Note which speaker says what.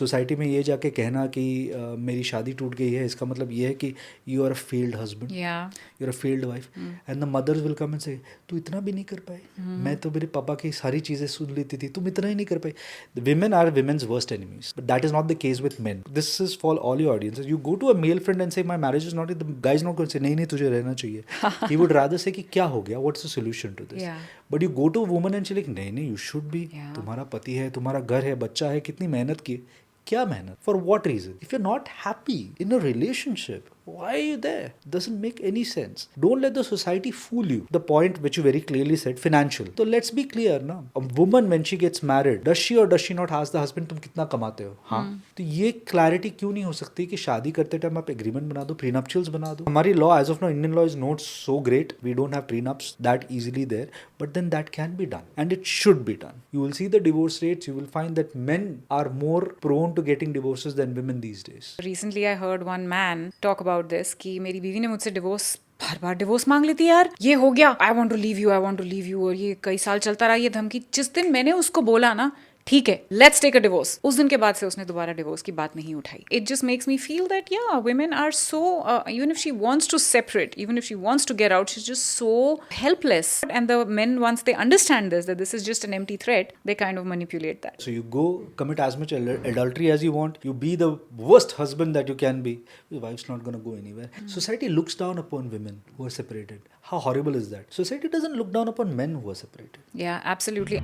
Speaker 1: Society में ये जाके कहना कि मेरी शादी टूट गई है, इसका मतलब ये है कि you are a failed husband,
Speaker 2: Yeah.
Speaker 1: You are a failed wife, and the mothers will come and say तू इतना भी नहीं कर पाई, मैं तो मेरे पापा की सारी चीज़ें सुन लेती थी, तुम इतना ही नहीं कर पाई. Women are women's worst enemies, but that is not the case with men. This is for all your audiences. You go to a male friend and say my marriage is not, the guy is not going to say नहीं नहीं तुझे रहना चाहिए. He would rather say कि क्या हो गया, what's the solution to this.
Speaker 2: Yeah.
Speaker 1: But you go to a woman and she like नहीं नहीं you should be,
Speaker 2: Yeah.
Speaker 1: तुम्हारा पति है, तुम्हारा घर है, बच्चा है, कितनी मेहनत की. क्या मेहनत? For what reason? If you're not happy in a relationship, why are you there? Doesn't make any sense. Don't let the society fool you. The point which you very clearly said, financial. So let's be clear now. A woman when she gets married, does she or does she not ask the husband तुम कितना कमाते हो? हाँ. तो ये clarity क्यों नहीं हो सकती कि शादी करते टाइम आप एग्रीमेंट बना दो, प्रीनप्शियल्स बना दो. हमारी law as of now, Indian law is not so great. We don't have prenups that easily there, but then that can be done and it should be done. You will see the divorce rates, you will find that men are more prone to getting divorces than women these days.
Speaker 2: Recently I heard one man talk about this कि मेरी बीवी ने मुझसे divorce बार बार divorce मांग लेती है यार, ये हो गया, I want to leave you, I want to leave you, और ये कई साल चलता रहा ये धमकी. जिस दिन मैंने उसको बोला ना ठीक है लेट्स टेक अ डिवोर्स, उस दिन के बाद से उसने दोबारा डिवोर्स की बात नहीं उठाई. It just makes me feel that या women are so even if she wants to separate, even if she wants to get out, she's just so helpless. And the men, once they understand this, that this is just an empty threat, they kind of manipulate that.
Speaker 1: So you go commit as much adultery as you want, you be the worst husband that you can be, your wife's not going to go anywhere. Society looks down upon women who are separated. How horrible is that? Society doesn't look down upon men who are separated.
Speaker 2: Yeah, absolutely.